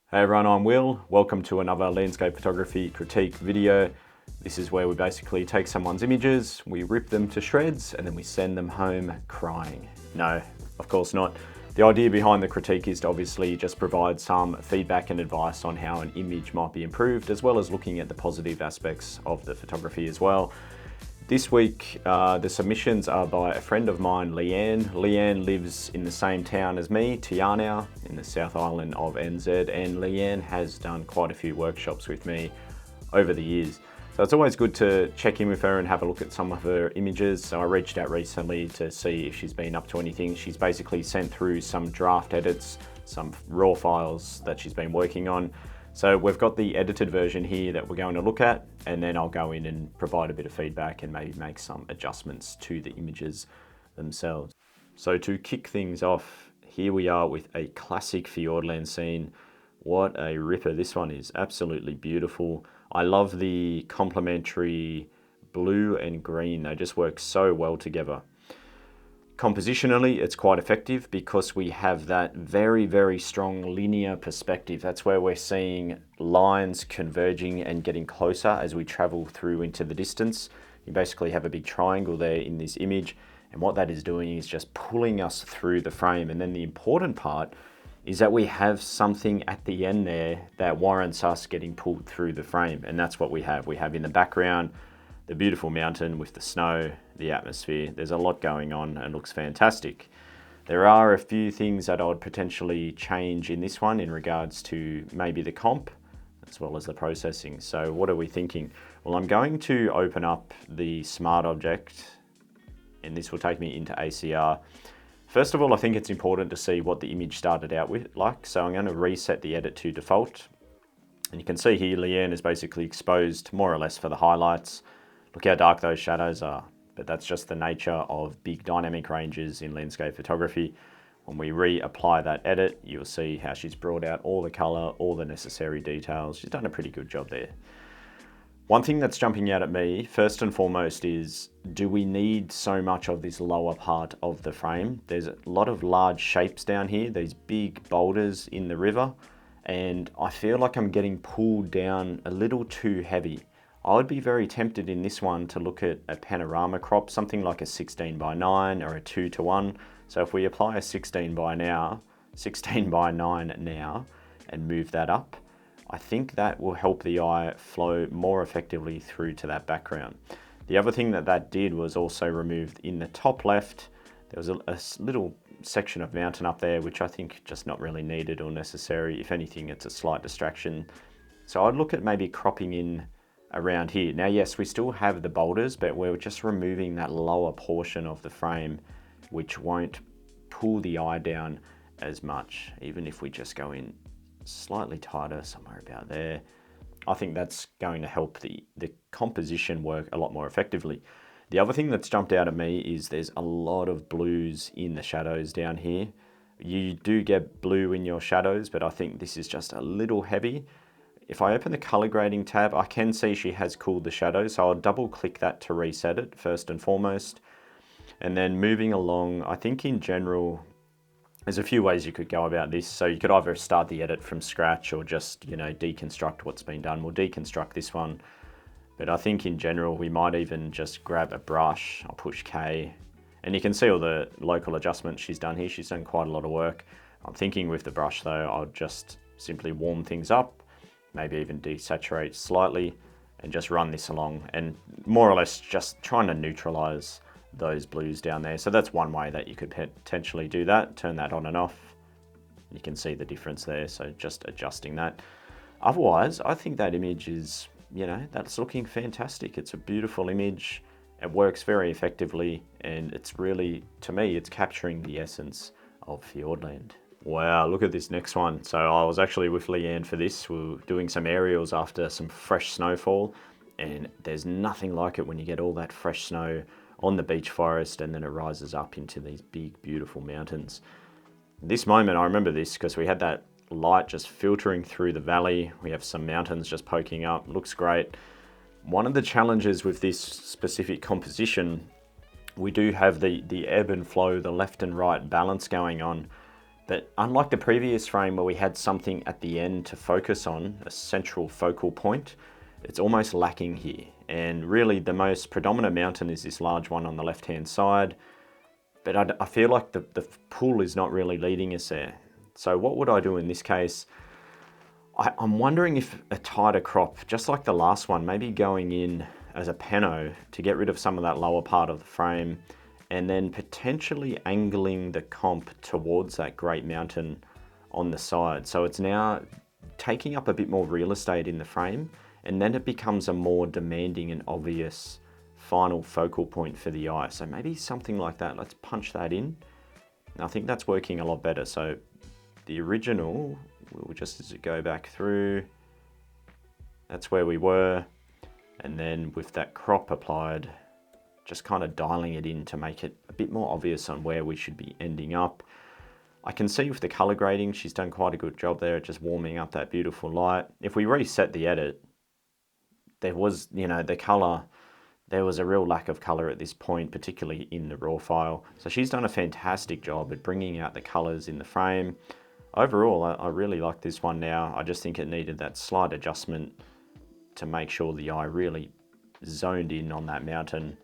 Hey everyone, I'm Will. Welcome to another landscape photography critique video. This is where we basically take someone's images, we rip them to shreds, and then we send them home crying. No, of course not. The idea behind the critique is to obviously just provide some feedback and advice on how an image might be improved, as well as looking at the positive aspects of the photography as well. This week, the submissions are by a friend of mine, Leanne. Leanne lives in the same town as me, Tiana, in the South Island of NZ, and Leanne has done quite a few workshops with me over the years. So it's always good to check in with her and have a look at some of her images. So I reached out recently to see if she's been up to anything. She's basically sent through some draft edits, some raw files that she's been working on. So we've got the edited version here that we're going to look at, and then I'll go in and provide a bit of feedback and maybe make some adjustments to the images themselves. So to kick things off, here we are with a classic Fiordland scene. What a ripper this one is, absolutely beautiful. I love the complementary blue and green, they just work so well together. Compositionally, it's quite effective because we have that very, very strong linear perspective. That's where we're seeing lines converging and getting closer as we travel through into the distance. You basically have a big triangle there in this image, and what that is doing is just pulling us through the frame. And then the important part is that we have something at the end there that warrants us getting pulled through the frame, and that's what we have. We have in the background the beautiful mountain with the snow, the atmosphere. There's a lot going on and looks fantastic. There are a few things that I would potentially change in this one in regards to maybe the comp as well as the processing. So what are we thinking? Well, I'm going to open up the smart object, and this will take me into ACR. First of all, I think it's important to see what the image started out with like. So I'm going to reset the edit to default. And you can see here, Leanne is basically exposed more or less for the highlights. Look how dark those shadows are, but that's just the nature of big dynamic ranges in landscape photography. When we reapply that edit, you'll see how she's brought out all the color, all the necessary details. She's done a pretty good job there. One thing that's jumping out at me, first and foremost, is do we need so much of this lower part of the frame? There's a lot of large shapes down here, these big boulders in the river, and I feel like I'm getting pulled down a little too heavy. I would be very tempted in this one to look at a panorama crop, something like a 16:9 or a 2:1. So if we apply a 16:9 now and move that up, I think that will help the eye flow more effectively through to that background. The other thing that did was also removed in the top left. There was a little section of mountain up there, which I think just not really needed or necessary. If anything, it's a slight distraction. So I'd look at maybe cropping in around here. Now, yes, we still have the boulders, but we're just removing that lower portion of the frame, which won't pull the eye down as much, even if we just go in slightly tighter, somewhere about there. I think that's going to help the composition work a lot more effectively. The other thing that's jumped out at me is there's a lot of blues in the shadows down here. You do get blue in your shadows, but I think this is just a little heavy. If I open the color grading tab, I can see she has cooled the shadows, so I'll double click that to reset it first and foremost. And then moving along, I think in general, there's a few ways you could go about this. So you could either start the edit from scratch or just, deconstruct what's been done. We'll deconstruct this one. But I think in general, we might even just grab a brush. I'll push K, and you can see all the local adjustments she's done here. She's done quite a lot of work. I'm thinking with the brush though, I'll just simply warm things up, maybe even desaturate slightly, and just run this along and more or less just trying to neutralize those blues down there. So that's one way that you could potentially do that. Turn that on and off. You can see the difference there. So just adjusting that. Otherwise, I think that image is, that's looking fantastic. It's a beautiful image. It works very effectively. And it's really, to me, it's capturing the essence of Fiordland. Wow, look at this next one. So I was actually with Leanne for this. We were doing some aerials after some fresh snowfall, and there's nothing like it when you get all that fresh snow on the beach forest and then it rises up into these big, beautiful mountains. This moment, I remember this because we had that light just filtering through the valley. We have some mountains just poking up, looks great. One of the challenges with this specific composition, we do have the ebb and flow, the left and right balance going on. But unlike the previous frame where we had something at the end to focus on, a central focal point, it's almost lacking here. And really the most predominant mountain is this large one on the left-hand side. But I feel like the pull is not really leading us there. So what would I do in this case? I'm wondering if a tighter crop, just like the last one, maybe going in as a pano to get rid of some of that lower part of the frame, and then potentially angling the comp towards that great mountain on the side. So it's now taking up a bit more real estate in the frame, and then it becomes a more demanding and obvious final focal point for the eye. So maybe something like that. Let's punch that in. I think that's working a lot better. So the original, we'll just as it go back through, that's where we were. And then with that crop applied, just kind of dialing it in to make it a bit more obvious on where we should be ending up. I can see with the color grading, she's done quite a good job there, just warming up that beautiful light. If we reset the edit, there was, the color, there was a real lack of color at this point, particularly in the raw file. So she's done a fantastic job at bringing out the colors in the frame. Overall, I really like this one now. I just think it needed that slight adjustment to make sure the eye really zoned in on that mountain.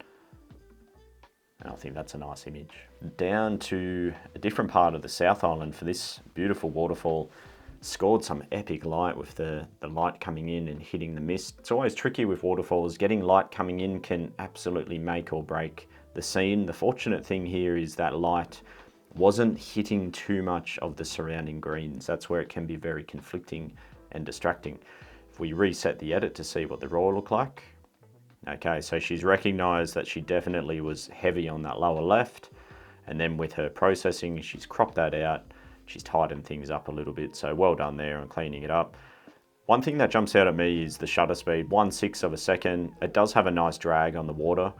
And I think that's a nice image. Down to a different part of the South Island for this beautiful waterfall. Scored some epic light with the light coming in and hitting the mist. It's always tricky with waterfalls. Getting light coming in can absolutely make or break the scene. The fortunate thing here is that light wasn't hitting too much of the surrounding greens. That's where it can be very conflicting and distracting. If we reset the edit to see what the raw looked like. Okay, so she's recognized that she definitely was heavy on that lower left. And then with her processing, she's cropped that out. She's tightened things up a little bit. So well done there on cleaning it up. One thing that jumps out at me is the shutter speed, 1/6 of a second. It does have a nice drag on the water.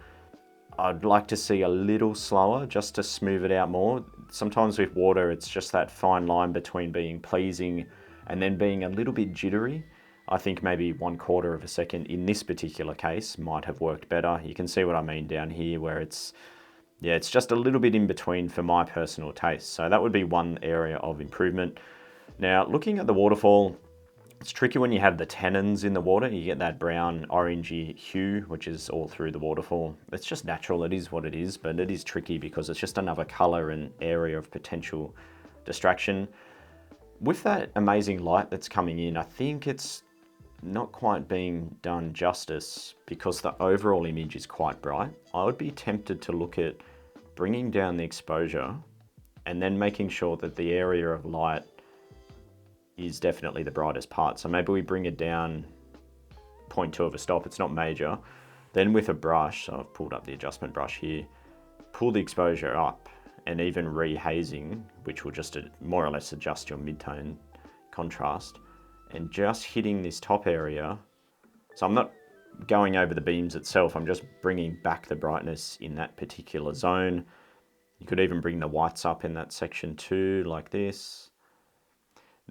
I'd like to see a little slower just to smooth it out more. Sometimes with water, it's just that fine line between being pleasing and then being a little bit jittery. I think maybe 1/4 of a second in this particular case might have worked better. You can see what I mean down here where it's just a little bit in between for my personal taste. So that would be one area of improvement. Now, looking at the waterfall, it's tricky when you have the tannins in the water. You get that brown orangey hue, which is all through the waterfall. It's just natural, it is what it is, but it is tricky because it's just another color and area of potential distraction. With that amazing light that's coming in, I think it's not quite being done justice because the overall image is quite bright. I would be tempted to look at bringing down the exposure and then making sure that the area of light is definitely the brightest part. So maybe we bring it down 0.2 of a stop, it's not major. Then with a brush, so I've pulled up the adjustment brush here, pull the exposure up and even rehazing, which will just more or less adjust your midtone contrast, and just hitting this top area. So I'm not going over the beams itself, I'm just bringing back the brightness in that particular zone. You could even bring the whites up in that section too, like this.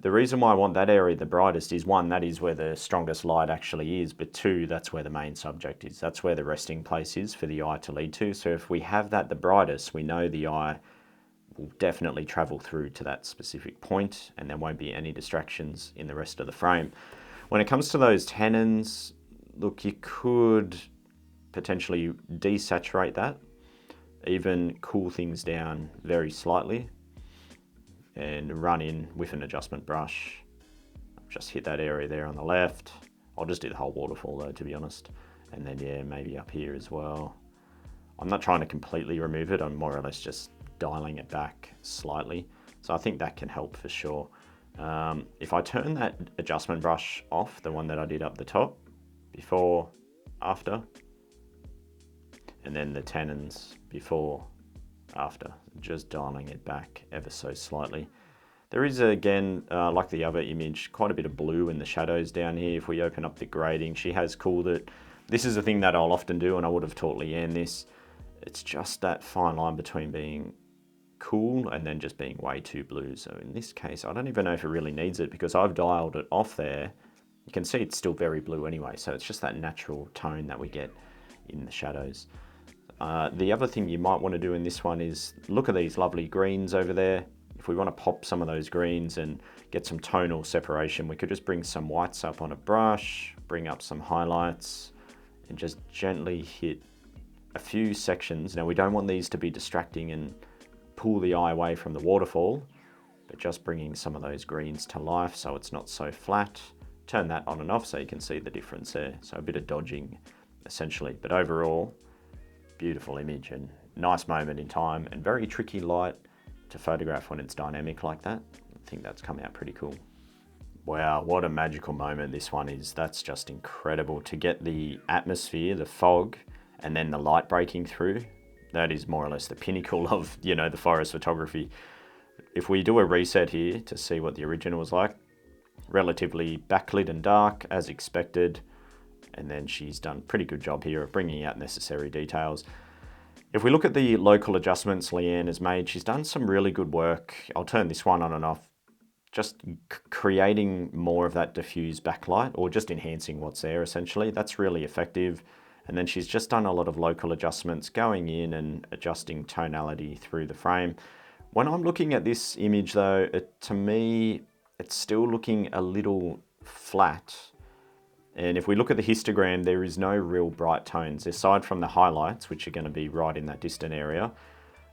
The reason why I want that area the brightest is one, that is where the strongest light actually is, but two, that's where the main subject is. That's where the resting place is for the eye to lead to. So if we have that the brightest, we know the eye will definitely travel through to that specific point and there won't be any distractions in the rest of the frame. When it comes to those tannins, look, you could potentially desaturate that, even cool things down very slightly, and run in with an adjustment brush. Just hit that area there on the left. I'll just do the whole waterfall though, to be honest. And then yeah, maybe up here as well. I'm not trying to completely remove it, I'm more or less just dialing it back slightly. So I think that can help for sure. If I turn that adjustment brush off, the one that I did up the top, before, after, and then the tannins before, after, just dialing it back ever so slightly. There is again, like the other image, quite a bit of blue in the shadows down here. If we open up the grading, she has cooled it. This is a thing that I'll often do, and I would have taught Leanne this. It's just that fine line between being cool and then just being way too blue. So in this case, I don't even know if it really needs it because I've dialed it off there. You can see it's still very blue anyway, so it's just that natural tone that we get in the shadows. The other thing you might want to do in this one is look at these lovely greens over there. if we want to pop some of those greens and get some tonal separation, we could just bring some whites up on a brush, bring up some highlights, and just gently hit a few sections. Now we don't want these to be distracting and pull the eye away from the waterfall, but just bringing some of those greens to life so it's not so flat. Turn that on and off so you can see the difference there. So a bit of dodging essentially, but overall, beautiful image and nice moment in time and very tricky light to photograph when it's dynamic like that. I think that's come out pretty cool. Wow, what a magical moment this one is. That's just incredible to get the atmosphere, the fog, and then the light breaking through. That is more or less the pinnacle of, you know, the forest photography. If we do a reset here to see what the original was like, relatively backlit and dark as expected. And then she's done a pretty good job here of bringing out necessary details. If we look at the local adjustments Leanne has made, she's done some really good work. I'll turn this one on and off, just creating more of that diffuse backlight or just enhancing what's there essentially. That's really effective. And then she's just done a lot of local adjustments going in and adjusting tonality through the frame. When I'm looking at this image though, to me, it's still looking a little flat. And if we look at the histogram, there is no real bright tones, aside from the highlights, which are going to be right in that distant area.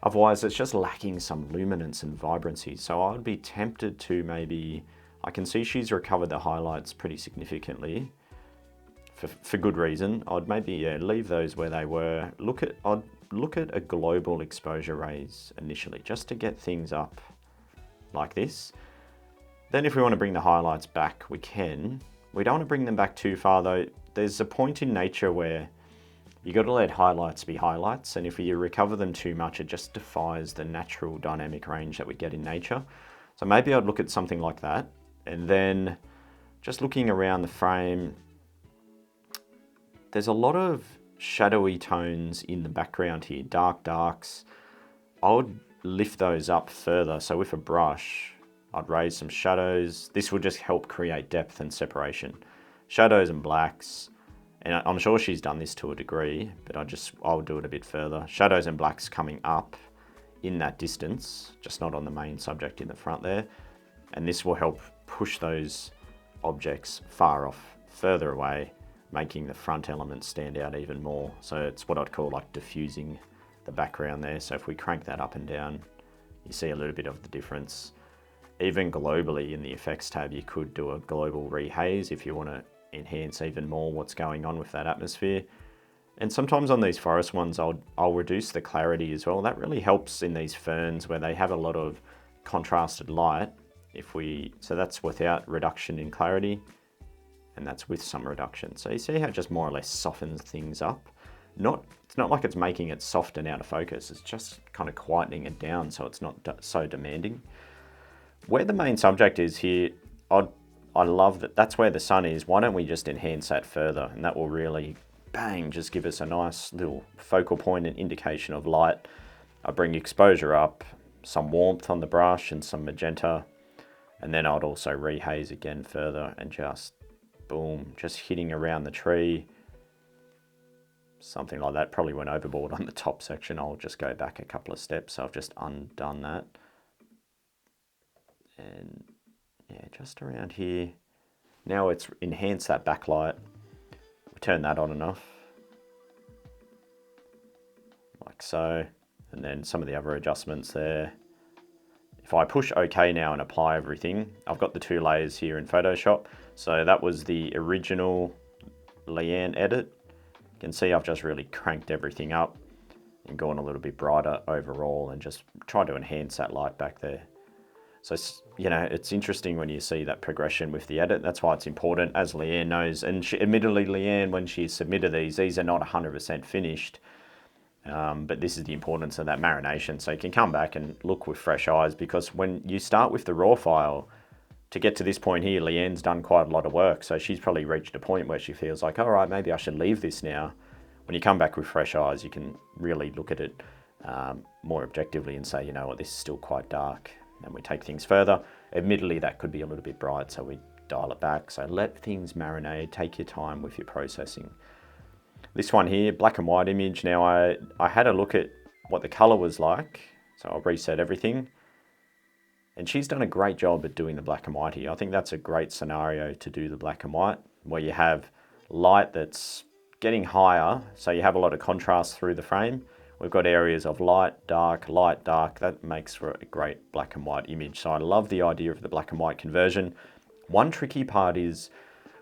Otherwise, it's just lacking some luminance and vibrancy. So I would be tempted to maybe, I can see she's recovered the highlights pretty significantly for good reason. I'd maybe leave those where they were. I'd look at a global exposure raise initially, just to get things up like this. Then if we want to bring the highlights back, we can. We don't want to bring them back too far though. There's a point in nature where you got to let highlights be highlights, and if you recover them too much, it just defies the natural dynamic range that we get in nature. So maybe I'd look at something like that, and then just looking around the frame, there's a lot of shadowy tones in the background here, dark darks. I would lift those up further. So with a brush, I'd raise some shadows. This will just help create depth and separation. Shadows and blacks. And I'm sure she's done this to a degree, but I'll do it a bit further. Shadows and blacks coming up in that distance, just not on the main subject in the front there. And this will help push those objects far off, further away, making the front elements stand out even more. So it's what I'd call like diffusing the background there. So if we crank that up and down, you see a little bit of the difference. Even globally in the effects tab, you could do a global rehaze if you want to enhance even more what's going on with that atmosphere. And sometimes on these forest ones, I'll reduce the clarity as well. That really helps in these ferns where they have a lot of contrasted light. So that's without reduction in clarity, and that's with some reduction. So you see how it just more or less softens things up. It's not like it's making it soft and out of focus. It's just kind of quietening it down so it's not so demanding. Where the main subject is here, I love that that's where the sun is. Why don't we just enhance that further? And that will really, bang, just give us a nice little focal point and indication of light. I bring exposure up, some warmth on the brush and some magenta. And then I'd also rehaze again further and just, boom, just hitting around the tree. Something like that. Probably went overboard on the top section. I'll just go back a couple of steps. So I've just undone that. And yeah, just around here. Now it's enhanced that backlight. Turn that on and off. Like so. And then some of the other adjustments there. If I push OK now and apply everything, I've got the 2 layers here in Photoshop. So that was the original Leanne edit. You can see I've just really cranked everything up and gone a little bit brighter overall and just tried to enhance that light back there. So, you know, it's interesting when you see that progression with the edit. That's why it's important, as Leanne knows. And admittedly, Leanne, when she submitted these are not 100% finished. But this is the importance of that marination. So you can come back and look with fresh eyes, because when you start with the raw file, to get to this point here, Leanne's done quite a lot of work. So she's probably reached a point where she feels like, all right, maybe I should leave this now. When you come back with fresh eyes, you can really look at it more objectively and say, you know what, this is still quite dark. And we take things further. Admittedly, that could be a little bit bright, so we dial it back. So let things marinate, take your time with your processing. This one here, black and white image. Now I had a look at what the color was like. So I'll reset everything. And she's done a great job at doing the black and white here. I think that's a great scenario to do the black and white, where you have light that's getting higher, so you have a lot of contrast through the frame. We've got areas of light, dark, that makes for a great black and white image. So I love the idea of the black and white conversion. One tricky part is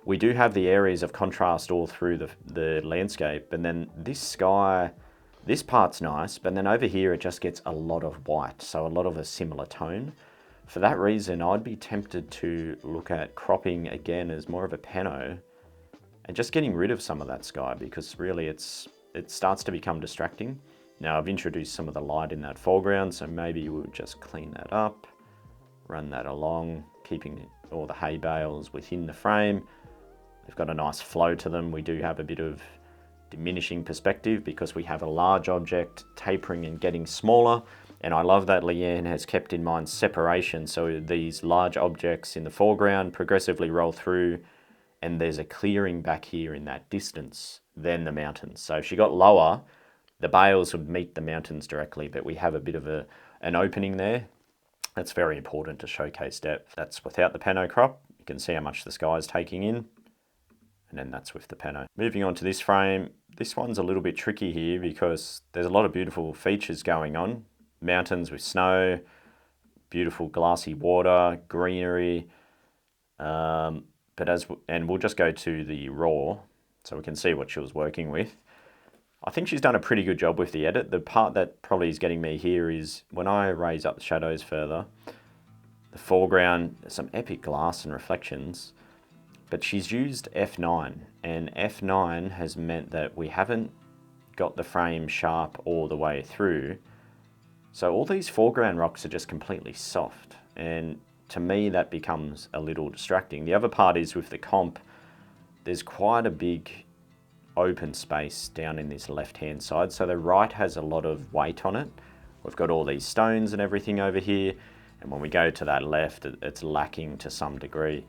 we do have the areas of contrast all through the landscape, and then this sky, this part's nice, but then over here it just gets a lot of white, so a lot of a similar tone. For that reason, I'd be tempted to look at cropping again as more of a pano and just getting rid of some of that sky, because really it starts to become distracting. Now I've introduced some of the light in that foreground, so maybe we'll just clean that up, run that along, keeping all the hay bales within the frame. They've got a nice flow to them. We do have a bit of diminishing perspective because we have a large object tapering and getting smaller. And I love that Leanne has kept in mind separation. So these large objects in the foreground progressively roll through, and there's a clearing back here in that distance, then the mountains. So if she got lower, the bales would meet the mountains directly, but we have a bit of an opening there. That's very important to showcase depth. That's without the pano crop. You can see how much the sky is taking in. And then that's with the pano. Moving on to this frame, this one's a little bit tricky here because there's a lot of beautiful features going on. Mountains with snow, beautiful glassy water, greenery. And we'll just go to the raw so we can see what she was working with. I think she's done a pretty good job with the edit. The part that probably is getting me here is when I raise up the shadows further, the foreground, there's some epic glass and reflections. But she's used F9, and F9 has meant that we haven't got the frame sharp all the way through. So all these foreground rocks are just completely soft. And to me, that becomes a little distracting. The other part is with the comp, there's quite a big open space down in this left-hand side. So the right has a lot of weight on it. We've got all these stones and everything over here. And when we go to that left, it's lacking to some degree.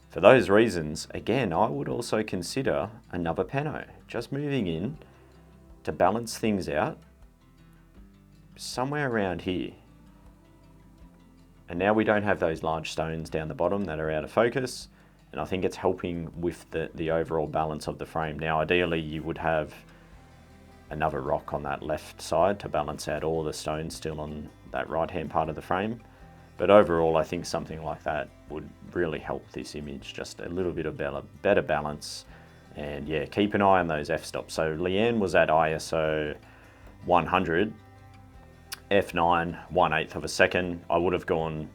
For those reasons, again, I would also consider another pano, just moving in to balance things out somewhere around here. And now we don't have those large stones down the bottom that are out of focus, and I think it's helping with the overall balance of the frame. Now, ideally, you would have another rock on that left side to balance out all the stones still on that right-hand part of the frame. But overall, I think something like that would really help this image, just a little bit of better balance. And yeah, keep an eye on those f-stops. So Leanne was at ISO 100, f9, 1/8 of a second. I would have gone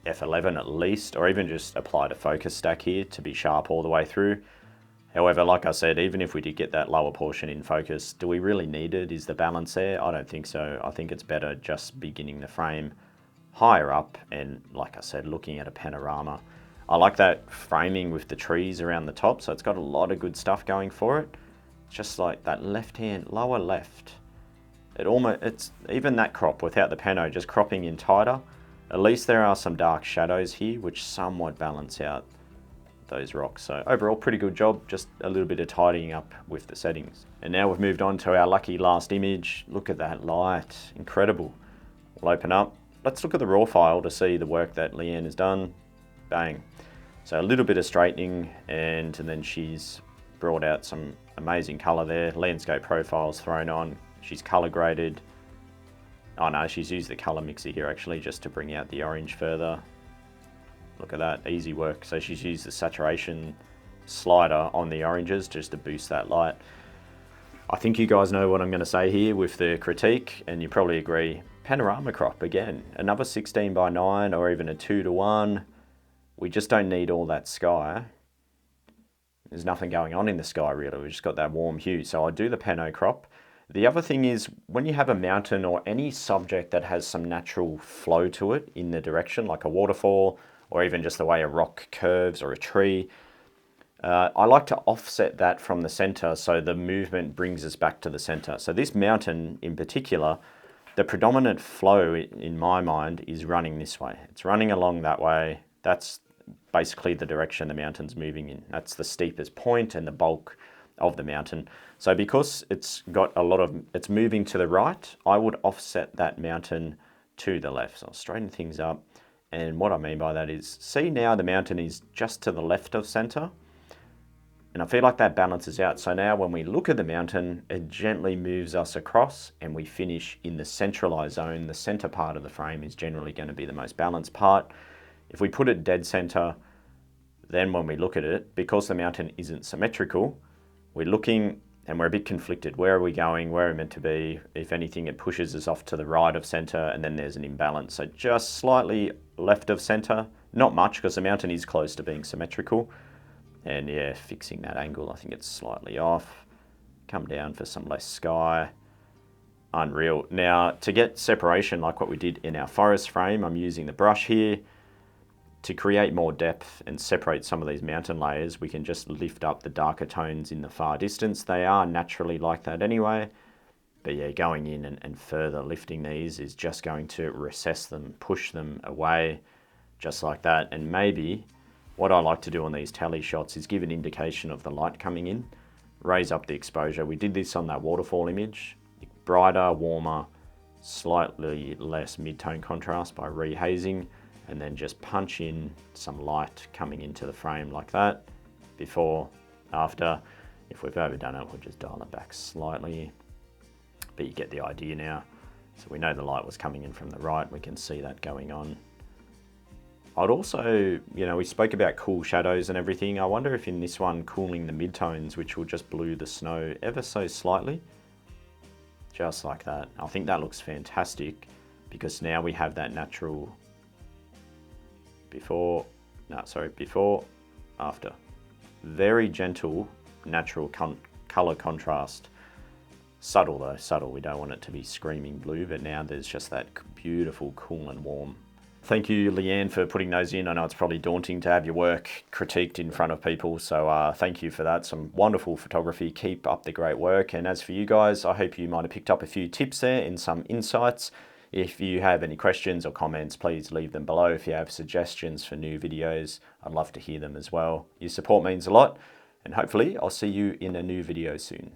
f11 at least, or even just applied a focus stack here to be sharp all the way through. However, like I said, even if we did get that lower portion in focus, do we really need it? Is the balance there? I don't think so. I think it's better just beginning the frame higher up, and like I said, looking at a panorama. I like that framing with the trees around the top, so it's got a lot of good stuff going for it. Just like that left hand, lower left. It's even that crop without the pano, just cropping in tighter. At least there are some dark shadows here, which somewhat balance out those rocks. So overall, pretty good job, just a little bit of tidying up with the settings. And now we've moved on to our lucky last image. Look at that light, incredible. We'll open up. Let's look at the raw file to see the work that Leanne has done. Bang. So a little bit of straightening, and then she's brought out some amazing color there. Landscape profiles thrown on. She's color graded. Oh no, she's used the color mixer here actually just to bring out the orange further. Look at that, easy work. So she's used the saturation slider on the oranges just to boost that light. I think you guys know what I'm going to say here with the critique, and you probably agree. Panorama crop again, another 16:9 or even a 2:1. We just don't need all that sky. There's nothing going on in the sky really, we've just got that warm hue. So I do the pano crop. The other thing is when you have a mountain or any subject that has some natural flow to it in the direction, like a waterfall or even just the way a rock curves or a tree, I like to offset that from the center so the movement brings us back to the center. So this mountain in particular, the predominant flow in my mind is running this way. It's running along that way. That's basically the direction the mountain's moving in. That's the steepest point and the bulk of the mountain. So because it's got it's moving to the right, I would offset that mountain to the left. So I'll straighten things up. And what I mean by that is, see now the mountain is just to the left of center. And I feel like that balances out. So now when we look at the mountain, it gently moves us across and we finish in the centralized zone. The center part of the frame is generally going to be the most balanced part. If we put it dead center, then when we look at it, because the mountain isn't symmetrical, we're looking and we're a bit conflicted. Where are we going? Where are we meant to be? If anything, it pushes us off to the right of center and then there's an imbalance. So just slightly left of center, not much because the mountain is close to being symmetrical. And yeah, fixing that angle, I think it's slightly off. Come down for some less sky. Unreal. Now, to get separation like what we did in our forest frame, I'm using the brush here. To create more depth and separate some of these mountain layers, we can just lift up the darker tones in the far distance. They are naturally like that anyway. But yeah, going in and further lifting these is just going to recess them, push them away, just like that. And maybe what I like to do on these tally shots is give an indication of the light coming in, raise up the exposure. We did this on that waterfall image, brighter, warmer, slightly less mid-tone contrast by rehazing, and then just punch in some light coming into the frame like that. Before, after. If we've overdone it, we'll just dial it back slightly. But you get the idea now. So we know the light was coming in from the right. We can see that going on. I'd also, we spoke about cool shadows and everything. I wonder if in this one, cooling the midtones, which will just blue the snow ever so slightly. Just like that. I think that looks fantastic because now we have that natural before, after. Very gentle, natural color contrast. Subtle though, subtle. We don't want it to be screaming blue, but now there's just that beautiful, cool and warm. Thank you, Leanne, for putting those in. I know it's probably daunting to have your work critiqued in front of people, so thank you for that. Some wonderful photography. Keep up the great work. And as for you guys, I hope you might have picked up a few tips there and some insights. If you have any questions or comments, please leave them below. If you have suggestions for new videos, I'd love to hear them as well. Your support means a lot, and hopefully I'll see you in a new video soon.